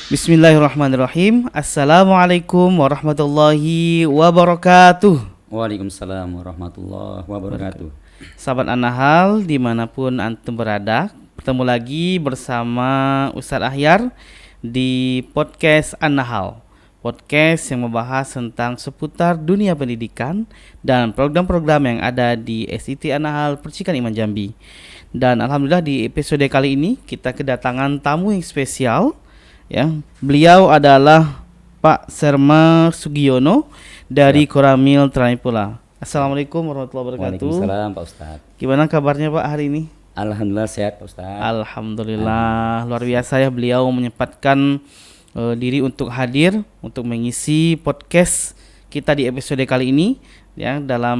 Bismillahirrahmanirrahim. Assalamualaikum warahmatullahi wabarakatuh. Waalaikumsalam warahmatullahi wabarakatuh. Sahabat An-Nahl dimanapun antum berada, bertemu lagi bersama Ustadz Ahyar di podcast An-Nahl, podcast yang membahas tentang seputar dunia pendidikan dan program-program yang ada di SIT An-Nahl Percikan Iman Jambi. Dan alhamdulillah di episode kali ini kita kedatangan tamu yang spesial. Ya, beliau adalah Pak Serma Sugiono dari Koramil Tranipola. Assalamualaikum warahmatullahi wabarakatuh. Waalaikumsalam Pak Ustadz. Gimana kabarnya Pak hari ini? Alhamdulillah sehat Pak Ustadz. Alhamdulillah, luar biasa ya beliau menyempatkan diri untuk hadir untuk mengisi podcast kita di episode kali ini ya, dalam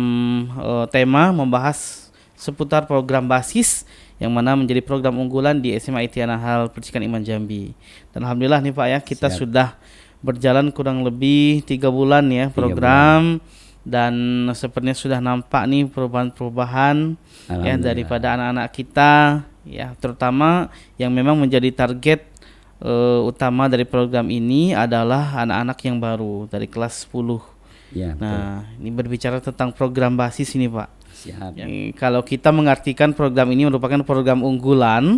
tema membahas seputar program basis yang mana menjadi program unggulan di SMA ITI An-Nahl Percikan Iman Jambi. Dan alhamdulillah nih Pak ya, kita sudah berjalan kurang lebih 3 bulan ya program, dan sepertinya sudah nampak nih perubahan-perubahan ya daripada anak-anak kita ya, terutama yang memang menjadi target utama dari program ini adalah anak-anak yang baru dari kelas 10. Ya, nah, ini berbicara tentang program basis ini Pak. Siap. Kalau kita mengartikan program ini merupakan program unggulan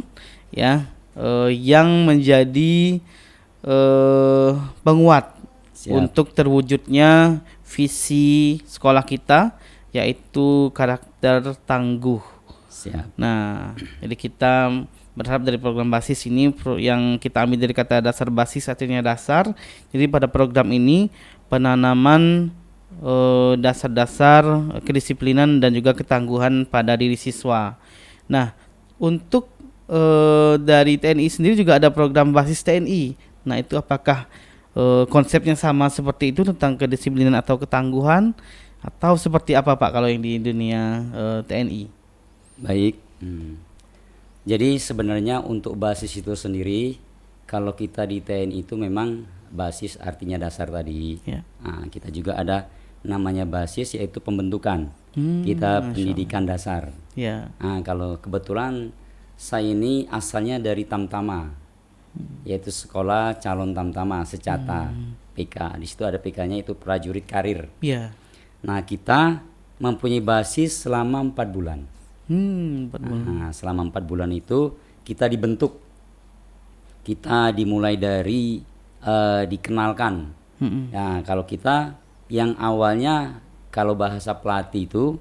ya, yang menjadi penguat untuk terwujudnya visi sekolah kita, yaitu karakter tangguh. Siap. Nah, jadi kita berharap dari program basis ini yang kita ambil dari kata dasar basis artinya dasar. Jadi pada program ini penanaman dasar-dasar kedisiplinan dan juga ketangguhan pada diri siswa. Nah, untuk dari TNI sendiri juga ada program basis TNI. Nah, itu apakah konsepnya sama seperti itu tentang kedisiplinan atau ketangguhan, atau seperti apa Pak kalau yang di dunia TNI? Baik. Jadi sebenarnya untuk basis itu sendiri, kalau kita di TNI itu memang basis artinya dasar tadi. Ya. Nah, kita juga ada namanya basis, yaitu pembentukan. Kita pendidikan dasar. Ya. Nah, kalau kebetulan saya ini asalnya dari Tamtama, yaitu sekolah calon Tamtama secata, PK. Di situ ada PK-nya itu prajurit karir. Ya. Nah, kita mempunyai basis selama 4 bulan. 4 bulan. Nah, selama 4 bulan itu kita dibentuk. Kita dimulai dari dikenalkan. Nah, kalau kita yang awalnya kalau bahasa pelatih itu,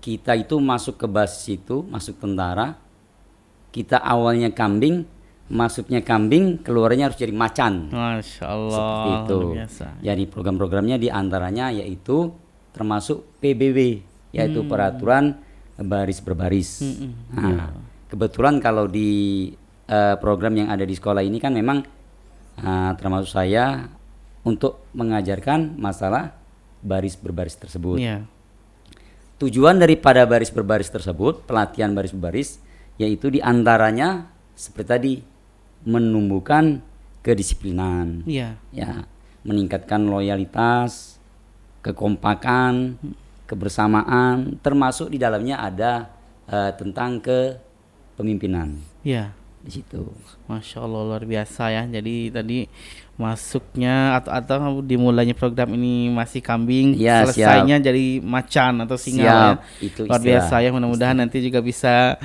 kita itu masuk ke basis itu, masuk tentara, kita awalnya kambing, masuknya kambing, keluarnya harus jadi macan. Masya Allah. Seperti itu. Jadi program-programnya diantaranya yaitu termasuk PBB, yaitu peraturan baris berbaris. Nah, kebetulan kalau di program yang ada di sekolah ini kan memang termasuk saya untuk mengajarkan masalah baris berbaris tersebut. Yeah. Tujuan daripada baris berbaris tersebut, pelatihan baris berbaris, yaitu diantaranya seperti tadi, menumbuhkan kedisiplinan, ya, meningkatkan loyalitas, kekompakan, kebersamaan, termasuk di dalamnya ada tentang kepemimpinan. Ya. Di situ. Masya Allah, luar biasa ya. Jadi tadi masuknya atau dimulainya program ini masih kambing, ya, selesainya siap. Jadi macan atau singa ya. Itu luar biasa ya. Mudah-mudahan nanti juga bisa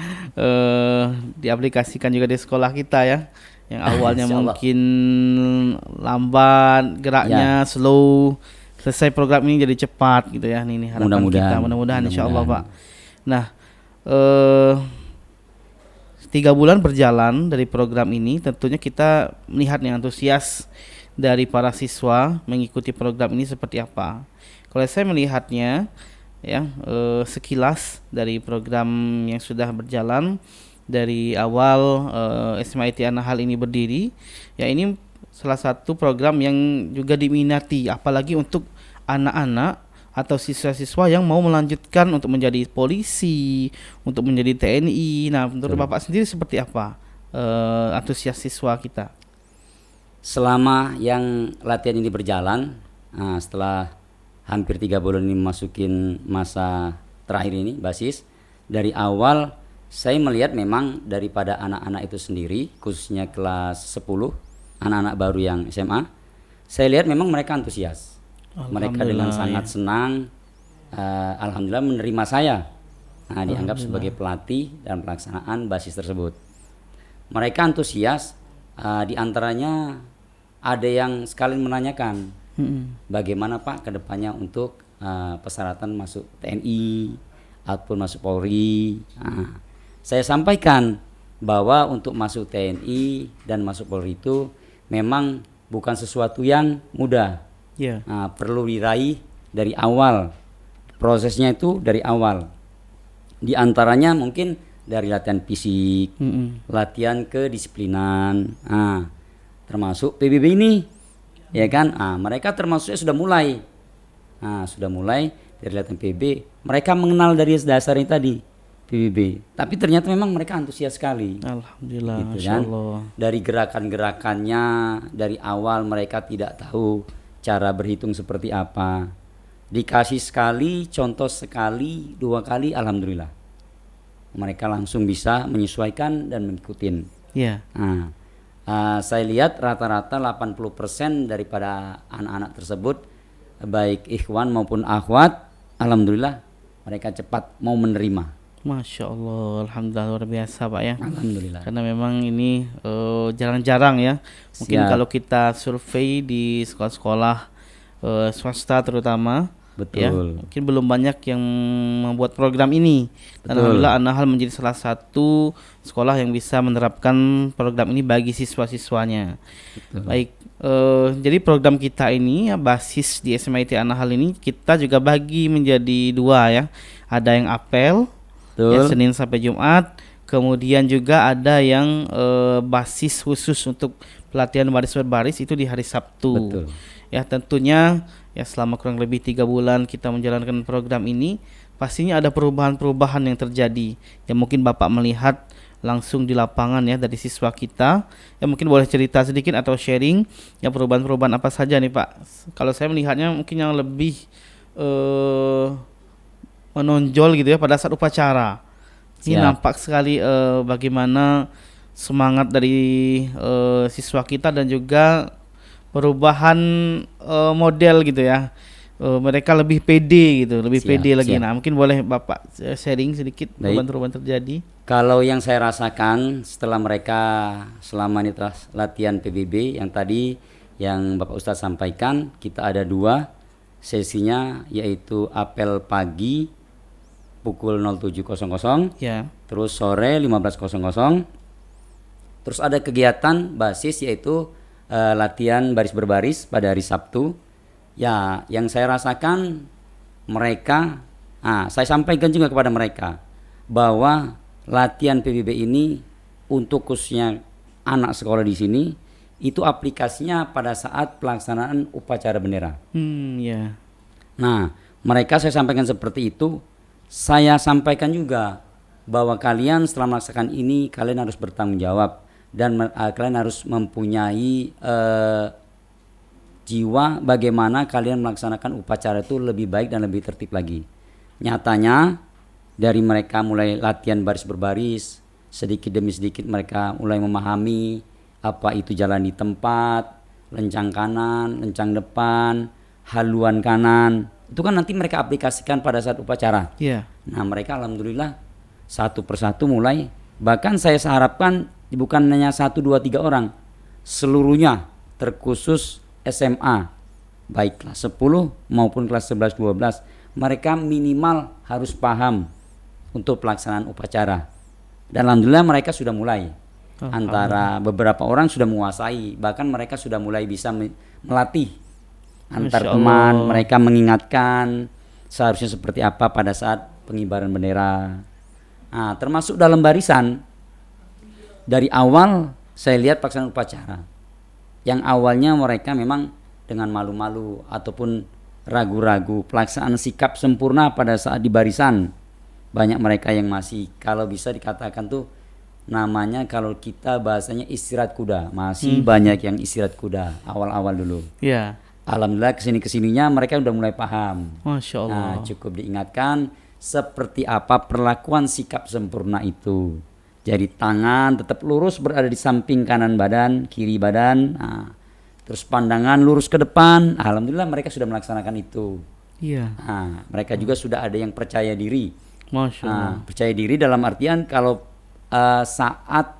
diaplikasikan juga di sekolah kita ya. Yang awalnya mungkin lambat geraknya, ya, slow, selesai program ini jadi cepat gitu ya. Ini harapan kita. Mudah-mudahan insya Allah Pak. Nah, 3 bulan berjalan dari program ini, tentunya kita melihat nih antusias dari para siswa mengikuti program ini seperti apa. Kalau saya melihatnya ya, sekilas dari program yang sudah berjalan dari awal SMA ITI An-Nahl ini berdiri, ya ini salah satu program yang juga diminati, apalagi untuk anak-anak atau siswa-siswa yang mau melanjutkan untuk menjadi polisi, untuk menjadi TNI. Nah, menurut Bapak sendiri seperti apa antusias siswa kita? Selama yang latihan ini berjalan, setelah hampir 3 bulan ini memasukin masa terakhir ini basis, dari awal saya melihat memang daripada anak-anak itu sendiri, khususnya kelas 10, anak-anak baru yang SMA, saya lihat memang mereka antusias. Mereka dengan sangat senang, alhamdulillah menerima saya. Nah, dianggap sebagai pelatih dan pelaksanaan basis tersebut. Mereka antusias, di antaranya ada yang sekalian menanyakan, bagaimana Pak kedepannya untuk persyaratan masuk TNI ataupun masuk Polri. Nah, saya sampaikan bahwa untuk masuk TNI dan masuk Polri itu memang bukan sesuatu yang mudah. Nah, perlu diraih dari awal. Prosesnya itu dari awal. Di antaranya mungkin dari latihan fisik, latihan kedisiplinan, termasuk PBB ini, ya kan? Mereka termasuknya sudah mulai, sudah mulai dari latihan PBB. Mereka mengenal dari dasarnya tadi PBB, tapi ternyata memang mereka antusias sekali. Alhamdulillah, gitu Masya kan? Allah. Dari gerakan-gerakannya dari awal mereka tidak tahu cara berhitung seperti apa. Dikasih sekali, contoh sekali, 2 kali, alhamdulillah. Mereka langsung bisa menyesuaikan dan mengikuti. Saya lihat rata-rata 80% daripada anak-anak tersebut, baik ikhwan maupun akhwat, alhamdulillah mereka cepat mau menerima. Masya Allah, alhamdulillah, luar biasa Pak ya. Alhamdulillah. Karena memang ini jarang-jarang ya. Mungkin kalau kita survei di sekolah-sekolah swasta terutama, betul. Ya, mungkin belum banyak yang membuat program ini. Dan alhamdulillah An-Nahl menjadi salah satu sekolah yang bisa menerapkan program ini bagi siswa-siswanya. Betul. Baik, jadi program kita ini ya, basis di SMIT An-Nahl ini kita juga bagi menjadi 2 ya. Ada yang apel ya, Senin sampai Jumat. Kemudian juga ada yang basis khusus untuk pelatihan baris berbaris itu di hari Sabtu. Betul. Ya, tentunya ya selama kurang lebih 3 bulan kita menjalankan program ini, pastinya ada perubahan-perubahan yang terjadi. Ya mungkin Bapak melihat langsung di lapangan ya dari siswa kita. Ya mungkin boleh cerita sedikit atau sharing ya perubahan-perubahan apa saja nih Pak. Kalau saya melihatnya mungkin yang lebih menonjol gitu ya pada saat upacara. Ini nampak sekali bagaimana semangat dari siswa kita dan juga perubahan model gitu ya. Mereka lebih pede gitu, lebih pede lagi. Nah, mungkin boleh Bapak sharing sedikit perubahan-perubahan terjadi. Kalau yang saya rasakan setelah mereka selama ini telah latihan PBB yang tadi yang Bapak Ustadz sampaikan, kita ada 2 sesinya, yaitu apel pagi pukul 07.00 ya. Terus sore 15.00. Terus ada kegiatan basis yaitu latihan baris berbaris pada hari Sabtu. Ya, yang saya rasakan mereka, saya sampaikan juga kepada mereka bahwa latihan PBB ini untuk khususnya anak sekolah di sini itu aplikasinya pada saat pelaksanaan upacara bendera. Nah, mereka saya sampaikan seperti itu. Saya sampaikan juga bahwa kalian setelah melaksanakan ini kalian harus bertanggung jawab. Dan kalian harus mempunyai jiwa bagaimana kalian melaksanakan upacara itu lebih baik dan lebih tertib lagi. Nyatanya dari mereka mulai latihan baris berbaris, sedikit demi sedikit mereka mulai memahami apa itu jalan di tempat, lencang kanan, lencang depan, haluan kanan. Itu kan nanti mereka aplikasikan pada saat upacara. Nah, mereka alhamdulillah satu persatu mulai. Bahkan saya harapkan bukan hanya 1, 2, 3 orang, seluruhnya terkhusus SMA, baik kelas 10 maupun kelas 11, 12, mereka minimal harus paham untuk pelaksanaan upacara. Dan alhamdulillah mereka sudah mulai. Antara beberapa orang sudah menguasai, bahkan mereka sudah mulai bisa melatih antar teman, mereka mengingatkan seharusnya seperti apa pada saat pengibaran bendera. Nah, termasuk dalam barisan. Dari awal saya lihat pelaksanaan upacara yang awalnya mereka memang dengan malu-malu ataupun ragu-ragu pelaksanaan sikap sempurna pada saat di barisan. Banyak mereka yang masih, kalau bisa dikatakan tuh namanya kalau kita bahasanya istirahat kuda, masih banyak yang istirahat kuda awal-awal dulu. alhamdulillah kesininya mereka udah mulai paham. Masya Allah. Nah, cukup diingatkan seperti apa perlakuan sikap sempurna itu. Jadi tangan tetap lurus berada di samping kanan badan, kiri badan. Nah, terus pandangan lurus ke depan. Alhamdulillah mereka sudah melaksanakan itu. Iya. Nah, mereka juga sudah ada yang percaya diri. Masya Allah. Nah, percaya diri dalam artian kalau saat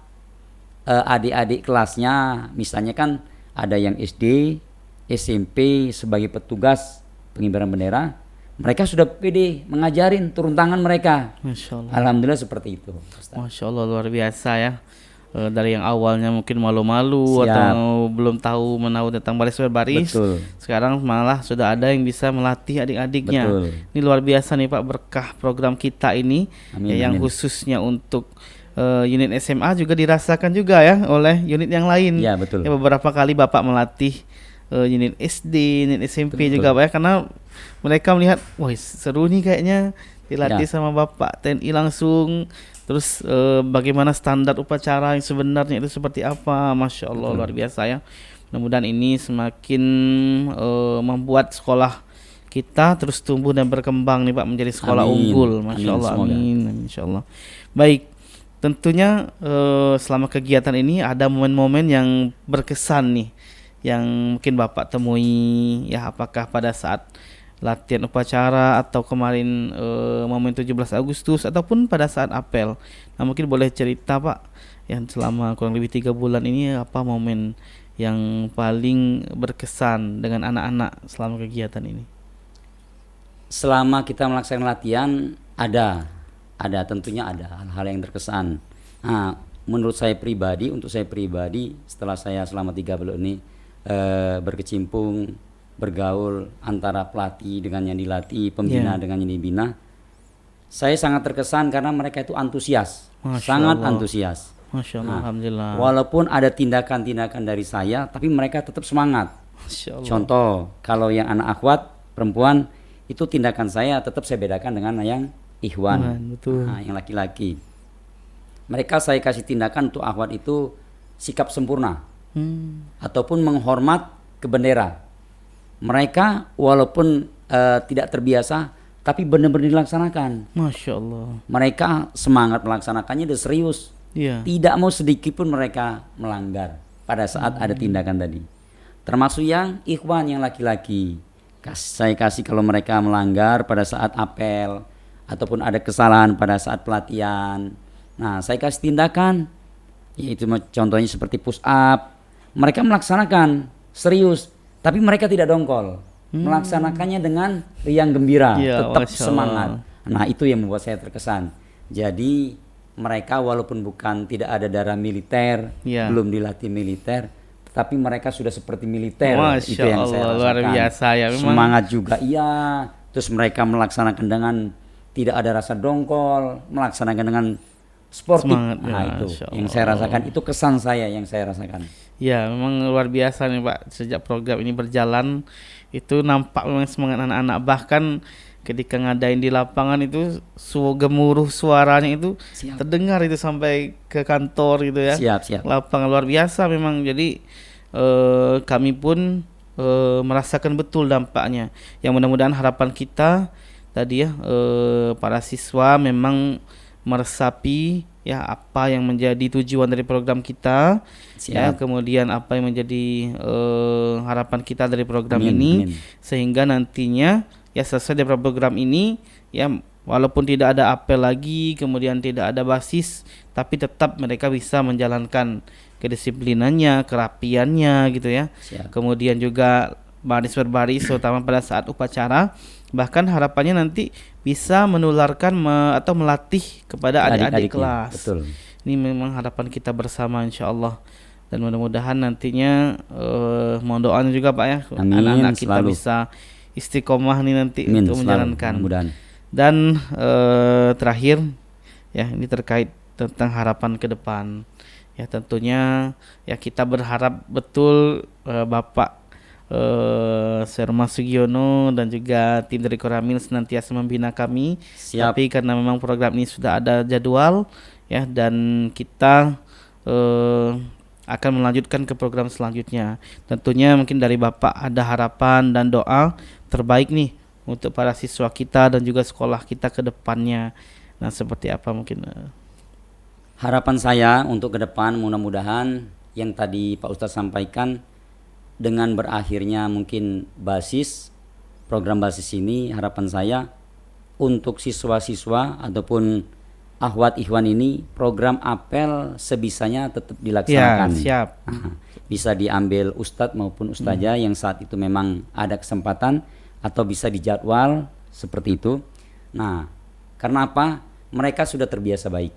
adik-adik kelasnya, misalnya kan ada yang SD, SMP sebagai petugas pengibaran bendera, mereka sudah pede mengajarin turun tangan mereka. Masya Allah. Alhamdulillah seperti itu, Ustaz. Masya Allah, luar biasa ya. Dari yang awalnya mungkin malu-malu atau belum tahu menahu tentang baris berbaris, Betul. sekarang malah sudah ada yang bisa melatih adik-adiknya. Betul. Ini luar biasa nih Pak, berkah program kita ini. Amin, yang amin. khususnya untuk unit SMA juga dirasakan juga ya oleh unit yang lain. Ya, betul. Ya, beberapa kali Bapak melatih unit SD, unit SMP Betul. juga Pak ya, karena mereka melihat, wah seru nih kayaknya dilatih Ya. sama Bapak TNI langsung. Terus bagaimana standar upacara yang sebenarnya itu seperti apa? Masya Allah, luar biasa ya. Mudah-mudahan ini semakin membuat sekolah kita terus tumbuh dan berkembang nih Pak, menjadi sekolah Amin. unggul. Masya Amin, Allah, semoga. amin, insya Allah. Baik, tentunya selama kegiatan ini ada momen-momen yang berkesan nih, yang mungkin Bapak temui ya, apakah pada saat latihan upacara atau kemarin momen 17 Agustus ataupun pada saat apel. Nah, mungkin boleh cerita Pak, yang selama kurang lebih 3 bulan ini apa momen yang paling berkesan dengan anak-anak selama kegiatan ini? Selama kita melaksanakan latihan ada tentunya ada hal-hal yang terkesan. Nah, menurut saya pribadi, untuk saya pribadi, setelah saya selama 3 bulan ini berkecimpung, bergaul antara pelatih dengan yang dilatih, pembina dengan yang dibina, saya sangat terkesan karena mereka itu antusias, sangat antusias. Masya Allah, alhamdulillah. Walaupun ada tindakan-tindakan dari saya, tapi mereka tetap semangat. Masya Allah. Contoh, kalau yang anak akhwat perempuan itu tindakan saya tetap saya bedakan dengan yang ikhwan, Betul. nah, yang laki-laki. Mereka saya kasih tindakan untuk akhwat itu sikap sempurna ataupun menghormat ke bendera. Mereka walaupun tidak terbiasa, tapi benar-benar dilaksanakan. Masya Allah. Mereka semangat melaksanakannya dan serius. Iya. Tidak mau sedikit pun mereka melanggar pada saat ada tindakan tadi. Termasuk yang ikhwan, yang laki-laki. Saya kasih kalau mereka melanggar pada saat apel ataupun ada kesalahan pada saat pelatihan. Nah, saya kasih tindakan. Yaitu contohnya seperti push up. Mereka melaksanakan serius, tapi mereka tidak dongkol. Melaksanakannya dengan riang gembira, Ya, tetap Masya semangat. Allah. Nah, itu yang membuat saya terkesan. Jadi mereka walaupun tidak ada darah militer, Ya. belum dilatih militer, tetapi mereka sudah seperti militer. Masya Itu yang saya Allah, rasakan. luar biasa ya, memang. Semangat juga iya. Terus mereka melaksanakan dengan tidak ada rasa dongkol, melaksanakan dengan sportif. Semangat, ya, Nah, itu Masya yang Allah. saya rasakan, itu kesan saya yang saya rasakan. Ya, memang luar biasa nih Pak. Sejak program ini berjalan, itu nampak memang semangat anak-anak. Bahkan ketika ngadain di lapangan itu gemuruh suaranya itu Siap. terdengar itu sampai ke kantor gitu ya. Siap. Lapangan luar biasa memang. Jadi kami pun merasakan betul dampaknya. Yang mudah-mudahan harapan kita tadi ya, para siswa memang meresapi ya apa yang menjadi tujuan dari program kita. Siap. Ya, kemudian apa yang menjadi harapan kita dari program Amin, ini, amin. sehingga nantinya ya selesai dari program ini ya, walaupun tidak ada apel lagi, kemudian tidak ada basis, tapi tetap mereka bisa menjalankan kedisiplinannya, kerapiannya gitu ya. Siap. Kemudian juga baris berbaris terutama pada saat upacara. Bahkan harapannya nanti bisa menularkan atau melatih kepada adik-adik Adik-adiknya, kelas. betul. Ini memang harapan kita bersama insya Allah. Dan mudah-mudahan nantinya mohon doanya juga Pak ya, Amin, anak-anak kita selalu. bisa istiqomah nih nanti Amin, untuk selalu, menjalankan. mudah-mudahan. Dan terakhir ya, ini terkait tentang harapan ke depan. Ya tentunya ya kita berharap betul Bapak Serma Sugiono dan juga tim dari Koramil senantiasa membina kami. Siap. Tapi karena memang program ini sudah ada jadwal ya, dan kita akan melanjutkan ke program selanjutnya. Tentunya mungkin dari Bapak ada harapan dan doa terbaik nih untuk para siswa kita dan juga sekolah kita ke depannya. Nah, seperti apa mungkin? Harapan saya untuk ke depan mudah-mudahan yang tadi Pak Ustadz sampaikan, dengan berakhirnya mungkin program basis ini, harapan saya untuk siswa-siswa ataupun akhwat ikhwan ini, program apel sebisanya tetap dilaksanakan. Ya, siap. Bisa diambil ustadz maupun ustazah yang saat itu memang ada kesempatan, atau bisa dijadwal seperti itu. Nah, karena apa? Mereka sudah terbiasa baik,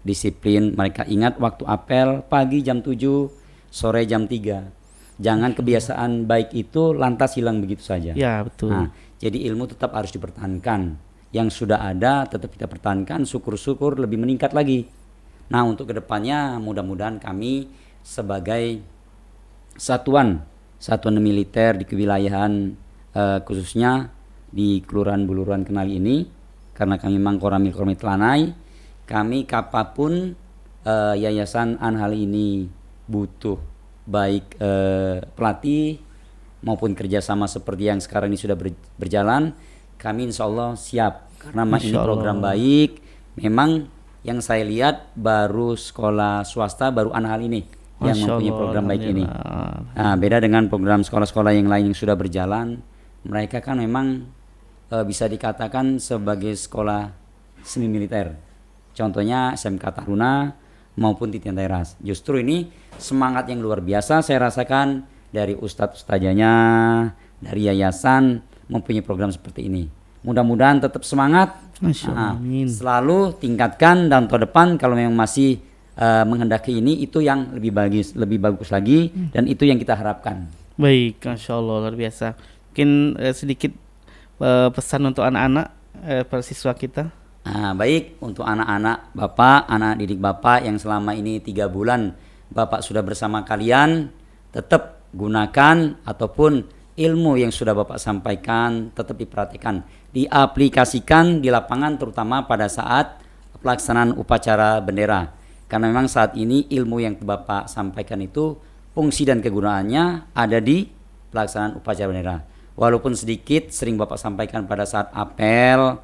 disiplin. Mereka ingat waktu apel pagi jam 7, sore jam 3. Jangan kebiasaan baik itu lantas hilang begitu saja. Ya, betul. Nah, jadi ilmu tetap harus dipertahankan. Yang sudah ada tetap kita pertahankan, syukur-syukur lebih meningkat lagi. Nah, untuk kedepannya mudah-mudahan kami sebagai satuan militer di kewilayahan, khususnya di Kelurahan Buluruan Kenali ini, karena kami memang Koramil Telanai, kami kapapun Yayasan Anhal ini butuh baik pelatih maupun kerjasama seperti yang sekarang ini sudah berjalan, kami insya Allah siap. Karena ini program baik. Memang yang saya lihat baru sekolah swasta, baru Anhal ini yang mempunyai program baik ini. Nah, beda dengan program sekolah-sekolah yang lain yang sudah berjalan. Mereka kan memang bisa dikatakan sebagai sekolah semi militer. Contohnya SMK Taruna maupun Titian Teras. Justru ini semangat yang luar biasa saya rasakan dari ustadz-ustazahnya, dari yayasan mempunyai program seperti ini. Mudah-mudahan tetap semangat. Selalu tingkatkan, dan tahun depan kalau memang masih menghendaki ini, itu yang lebih bagus lagi, dan itu yang kita harapkan. Baik, Masya Allah, luar biasa. Mungkin sedikit pesan untuk anak-anak para siswa kita. Baik, untuk anak-anak Bapak, anak didik Bapak yang selama ini 3 bulan Bapak sudah bersama kalian, tetap gunakan ataupun ilmu yang sudah Bapak sampaikan tetap diperhatikan, diaplikasikan di lapangan, terutama pada saat pelaksanaan upacara bendera. Karena memang saat ini ilmu yang Bapak sampaikan itu fungsi dan kegunaannya ada di pelaksanaan upacara bendera. Walaupun sedikit sering Bapak sampaikan pada saat apel,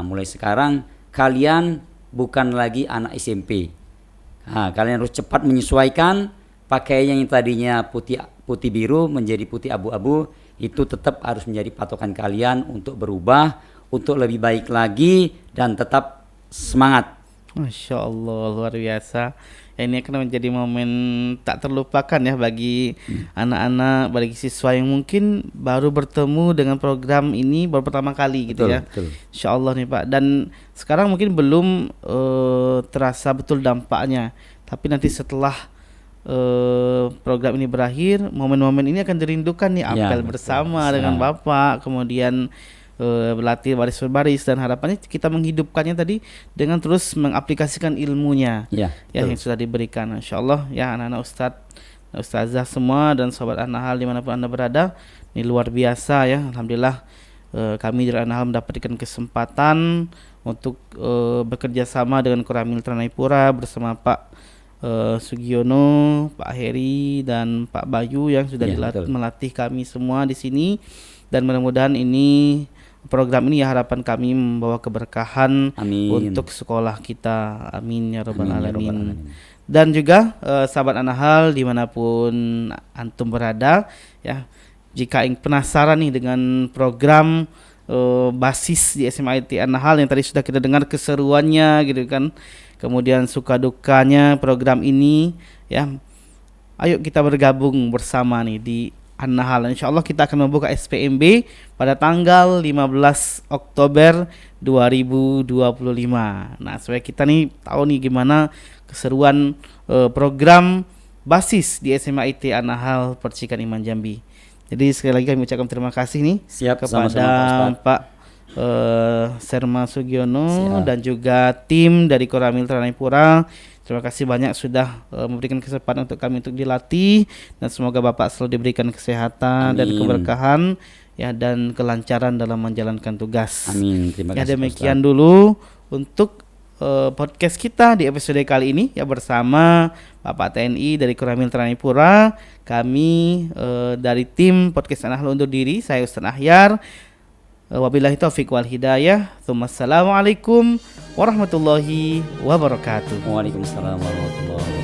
mulai sekarang kalian bukan lagi anak SMP. Kalian harus cepat menyesuaikan pakaian yang tadinya putih biru menjadi putih abu-abu, itu tetap harus menjadi patokan kalian untuk berubah, untuk lebih baik lagi, dan tetap semangat. Masya Allah, luar biasa. Ini akan menjadi momen tak terlupakan ya bagi anak-anak, bagi siswa yang mungkin baru bertemu dengan program ini baru pertama kali gitu. Betul, ya. Betul. Insya Allah nih Pak. Dan sekarang mungkin belum terasa betul dampaknya, tapi nanti setelah program ini berakhir, momen-momen ini akan dirindukan nih, apel bersama dengan Bapak, kemudian berlatih baris berbaris, dan harapannya kita menghidupkannya tadi dengan terus mengaplikasikan ilmunya yang sudah diberikan. Insyaallah ya anak-anak ustazah semua dan sobat Anhal dimanapun Anda berada, ini luar biasa ya. Alhamdulillah kami dari Anhal mendapatkan kesempatan untuk bekerja sama dengan Koramil Tranaipura bersama Pak Sugiono, Pak Heri, dan Pak Bayu yang sudah melatih kami semua di sini. Dan mudah-mudahan ini program ini ya harapan kami membawa keberkahan untuk sekolah kita. Amin ya rabbal alamin. Dan juga sahabat Anhal dimanapun antum berada ya, jika ingin penasaran nih dengan program basis di SMA IT Anhal yang tadi sudah kita dengar keseruannya gitu kan, kemudian suka dukanya program ini ya, ayo kita bergabung bersama nih di Anhal. Insyaallah kita akan membuka SPMB pada tanggal 15 Oktober 2025. Nah, supaya kita nih tahu nih gimana keseruan program basis di SMA IT Anhal Percikan Iman Jambi. Jadi sekali lagi kami ucapkan terima kasih nih kepada Pak Serma Sugiono dan juga tim dari Koramil Tranaipura. Terima kasih banyak sudah memberikan kesempatan untuk kami untuk dilatih, dan semoga Bapak selalu diberikan kesehatan dan keberkahan ya, dan kelancaran dalam menjalankan tugas. Amin. Terima kasih. Ya, demikian dulu untuk podcast kita di episode kali ini ya, bersama Bapak TNI dari Koramil Tranipura. Kami dari tim podcast Nahdlatul undur diri. Saya Ustaz Ahyar. Wabillahi taufiq wal hidayah. Assalamualaikum warahmatullahi wabarakatuh. Waalaikumsalam warahmatullahi wabarakatuh.